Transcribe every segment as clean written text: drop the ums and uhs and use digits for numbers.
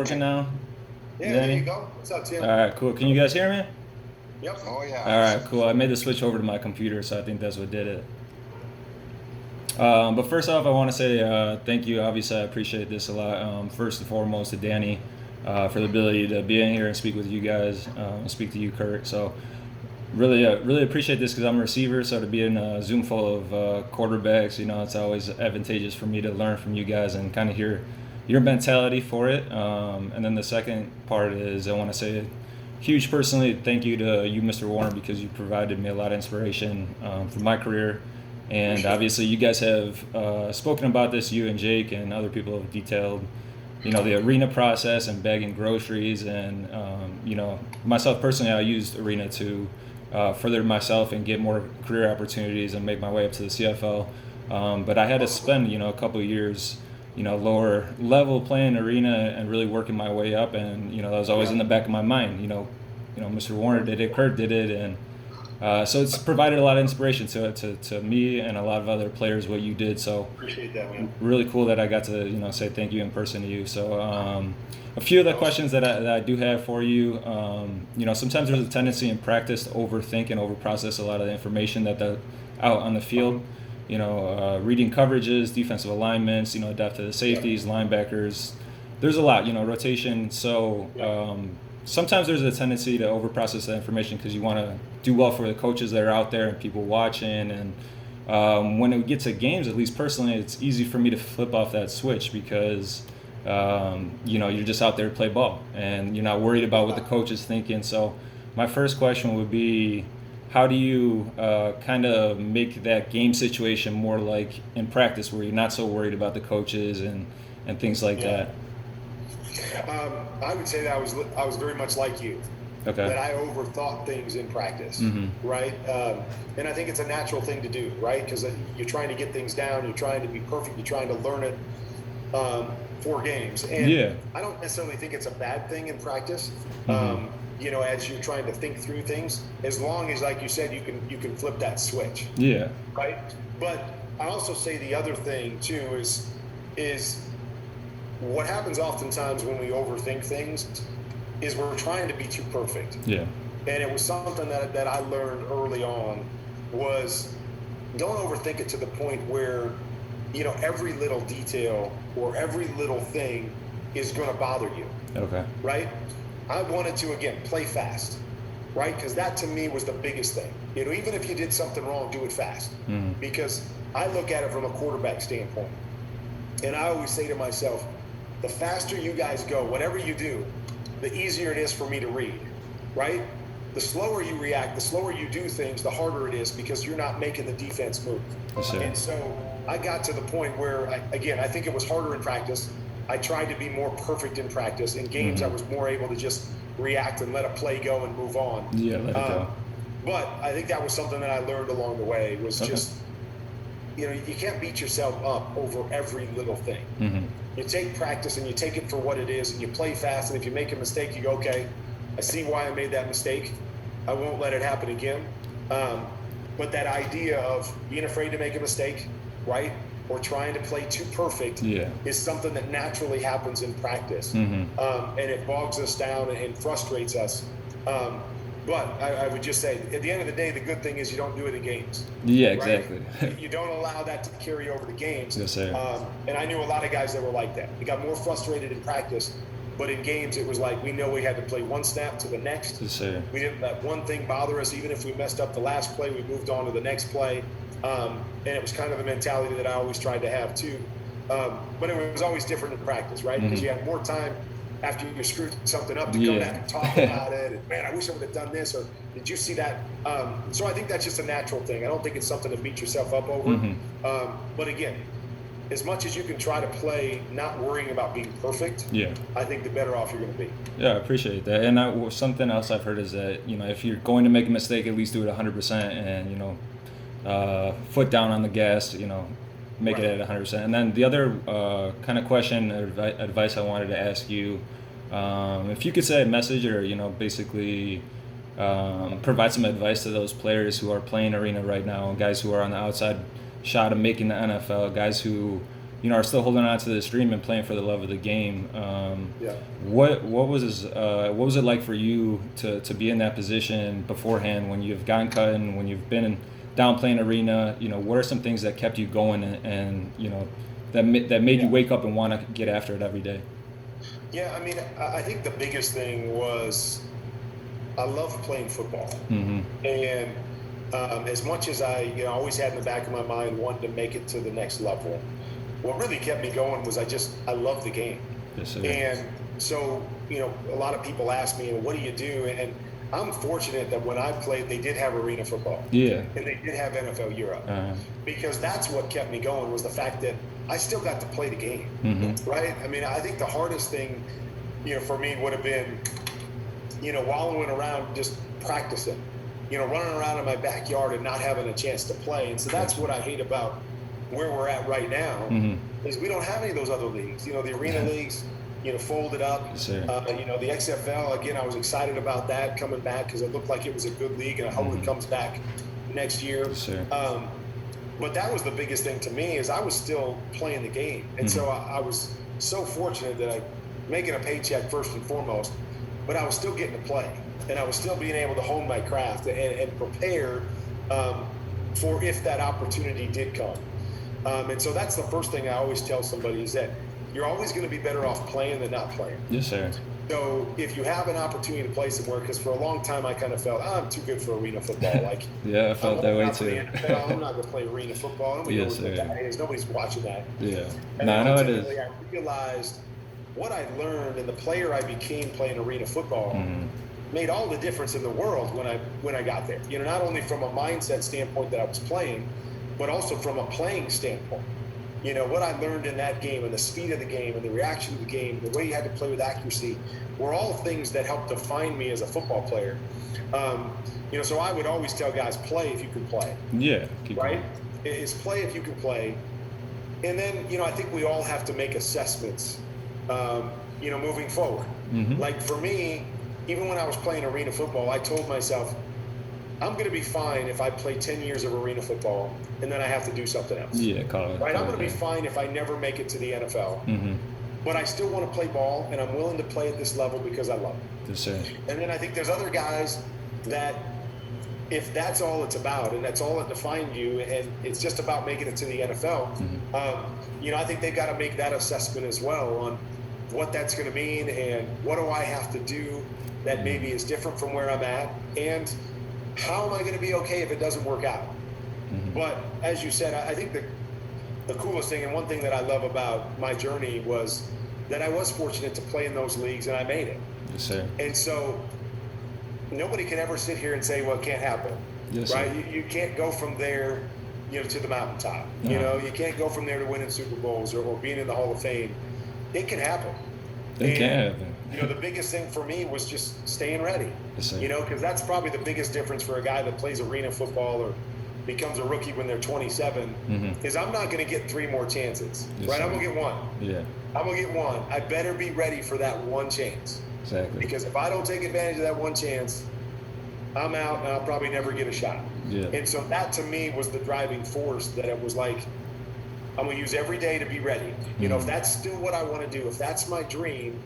Working now, Yeah, there you Danny? go. What's up, Tim? All right, cool. Can you guys hear me? Yep. Oh All yeah. right, cool. I made the switch over to my computer, so I think that's what did it. But first off, I want to say thank you. Obviously, I appreciate this a lot. First and foremost, to Danny for the ability to be in here and speak with you guys, and speak to you, Kurt. So really appreciate this because I'm a receiver. So to be in a Zoom full of quarterbacks, it's always advantageous for me to learn from you guys and kind of hear your mentality for it. And then the second part is I want to say huge personally thank you to you, Mr. Warner, because you provided me a lot of inspiration for my career. And obviously, you guys have spoken about this. You and Jake and other people have detailed, the arena process and bagging groceries. And myself personally, I used arena to further myself and get more career opportunities and make my way up to the CFL. But I had to spend, a couple of years, lower level playing arena and really working my way up. And that was always in the back of my mind. Mr. Warner did it, Kurt did it, and so it's provided a lot of inspiration to me and a lot of other players what you did. So Appreciate that, man. really cool that I got to say thank you in person to you. So a few of the questions that I do have for you, sometimes there's a tendency in practice to overthink and overprocess a lot of the information that out on the field. Reading coverages, defensive alignments, depth of the safeties, linebackers. There's a lot, rotation. So sometimes there's a tendency to overprocess that information because you want to do well for the coaches that are out there and people watching. And when it gets to games, at least personally, it's easy for me to flip off that switch because you're just out there to play ball and you're not worried about what the coach is thinking. So my first question would be, how do you kind of make that game situation more like in practice where you're not so worried about the coaches and things like that? I would say that I was very much like you. Okay. That I overthought things in practice, Mm-hmm. right? And I think it's a natural thing to do, right? Because you're trying to get things down, you're trying to be perfect, you're trying to learn it for games. And I don't necessarily think it's a bad thing in practice. Mm-hmm. As you're trying to think through things, as long as, like you said, you can flip that switch. Yeah. Right. But I also say the other thing too is what happens oftentimes when we overthink things is we're trying to be too perfect. Yeah. And it was something that I learned early on was don't overthink it to the point where, every little detail or every little thing is going to bother you. Okay. Right? I wanted to, again, play fast, right? Because that to me was the biggest thing. Even if you did something wrong, do it fast. Mm-hmm. Because I look at it from a quarterback standpoint. And I always say to myself, the faster you guys go, whatever you do, the easier it is for me to read, right? The slower you react, the slower you do things, the harder it is because you're not making the defense move. And so I got to the point where, I think it was harder in practice. I tried to be more perfect in practice. In games, Mm-hmm. I was more able to just react and let a play go and move on. Yeah, let it go. But I think that was something that I learned along the way was just, you can't beat yourself up over every little thing. Mm-hmm. You take practice and you take it for what it is and you play fast. And if you make a mistake, you go, okay, I see why I made that mistake. I won't let it happen again. But that idea of being afraid to make a mistake, right? Or trying to play too perfect is something that naturally happens in practice. Mm-hmm. And it bogs us down and frustrates us. But I would just say, at the end of the day, the good thing is you don't do it in games. Yeah, right? exactly. You don't allow that to carry over to games. Yes, sir. And I knew a lot of guys that were like that. They got more frustrated in practice, but in games it was like we know we had to play one snap to the next. Yes, sir. We didn't let one thing bother us. Even if we messed up the last play, we moved on to the next play. And it was kind of the mentality that I always tried to have too. But it was always different in practice, right? Because you had more time after you screwed something up to come back and talk about it. And, man, I wish I would have done this. Or did you see that? So I think that's just a natural thing. I don't think it's something to beat yourself up over. Mm-hmm. But again, as much as you can try to play not worrying about being perfect, I think the better off you're going to be. Yeah, I appreciate that. And something else I've heard is that, if you're going to make a mistake, at least do it 100% and, foot down on the gas, make it at 100%. And then the other kind of question or advice I wanted to ask you, if you could say a message or, basically provide some advice to those players who are playing arena right now, guys who are on the outside shot of making the NFL, guys who are still holding on to this dream and playing for the love of the game. Yeah. What was it like for you to be in that position beforehand when you've gotten cut and when you've been down playing arena? What are some things that kept you going and that made you wake up and want to get after it every day? Yeah, I mean, I think the biggest thing was I love playing football, and as much as I always had in the back of my mind wanting to make it to the next level, what really kept me going was I love the game. Yes, sir. And so, a lot of people ask me, what do you do? And I'm fortunate that when I played, they did have arena football. Yeah. And they did have NFL Europe. Because that's what kept me going, was the fact that I still got to play the game, right? I mean, I think the hardest thing, for me would have been, wallowing around just practicing, running around in my backyard and not having a chance to play. And so that's what I hate about where we're at right now, is we don't have any of those other leagues. The arena leagues, folded up. Yes, sir. The XFL, again, I was excited about that coming back because it looked like it was a good league, and I hope it comes back next year. Yes, sir. But that was the biggest thing to me, is I was still playing the game. And so I was so fortunate that I making a paycheck first and foremost, but I was still getting to play, and I was still being able to hone my craft and prepare for if that opportunity did come. And so that's the first thing I always tell somebody, is that you're always going to be better off playing than not playing. Yes, sir. So if you have an opportunity to play somewhere, because for a long time I kind of felt, I'm too good for arena football. Like, yeah, I felt that way too. I'm not going to play arena football. Nobody Yes, knows what that is. Nobody's watching that. Yeah. And No, I know it is. I realized what I learned and the player I became playing arena football made all the difference in the world when I got there. Not only from a mindset standpoint that I was playing, but also from a playing standpoint. What I learned in that game, and the speed of the game, and the reaction of the game, the way you had to play with accuracy, were all things that helped define me as a football player. So I would always tell guys, play if you can play. Yeah. Right? Is play if you can play. And then, I think we all have to make assessments, moving forward. Like for me, even when I was playing arena football, I told myself, I'm going to be fine if I play 10 years of arena football and then I have to do something else. Yeah, right? I'm going to be fine if I never make it to the NFL. But I still want to play ball, and I'm willing to play at this level because I love it. Yes, sir. And then I think there's other guys that, if that's all it's about and that's all that defined you, and it's just about making it to the NFL, I think they've got to make that assessment as well on what that's going to mean and what do I have to do that maybe is different from where I'm at, and how am I going to be okay if it doesn't work out? But as you said, I think the coolest thing, and one thing that I love about my journey, was that I was fortunate to play in those leagues and I made it. Yes, sir. And so nobody can ever sit here and say, well, it can't happen. Yes, right? sir. You can't go from there, to the mountaintop. You can't go from there to winning Super Bowls or being in the Hall of Fame. It can happen. It can happen. The biggest thing for me was just staying ready. Yes, sir. Because that's probably the biggest difference for a guy that plays arena football or becomes a rookie when they're 27, is I'm not going to get 3 more chances. Yes, right? sir. I'm going to get one. Yeah. I'm going to get one. I better be ready for that one chance. Exactly. Because if I don't take advantage of that one chance, I'm out and I'll probably never get a shot. Yeah. And so that to me was the driving force, that it was like, I'm going to use every day to be ready. If that's still what I want to do, if that's my dream,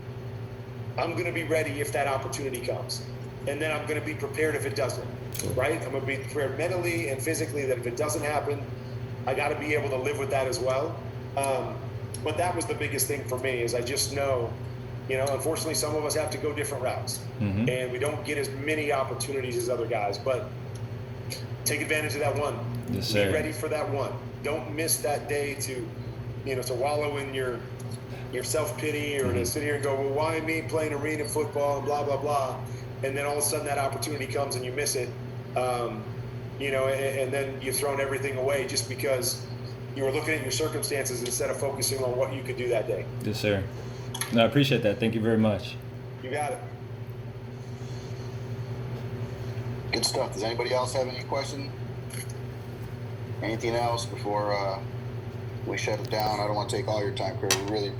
I'm going to be ready if that opportunity comes. And then I'm going to be prepared if it doesn't, right? I'm going to be prepared mentally and physically that if it doesn't happen, I got to be able to live with that as well. But that was the biggest thing for me, is I just know, unfortunately some of us have to go different routes, and we don't get as many opportunities as other guys, but take advantage of that one. Yes, sir. Be ready for that one. Don't miss that day to wallow in your self-pity or to sit here and go, well, why me playing arena football and blah, blah, blah. And then all of a sudden that opportunity comes and you miss it, and then you've thrown everything away just because you were looking at your circumstances instead of focusing on what you could do that day. Yes, sir. No, I appreciate that. Thank you very much. You got it. Good stuff. Does anybody else have any question? Anything else before we shut it down? I don't want to take all your time, Kurt. We really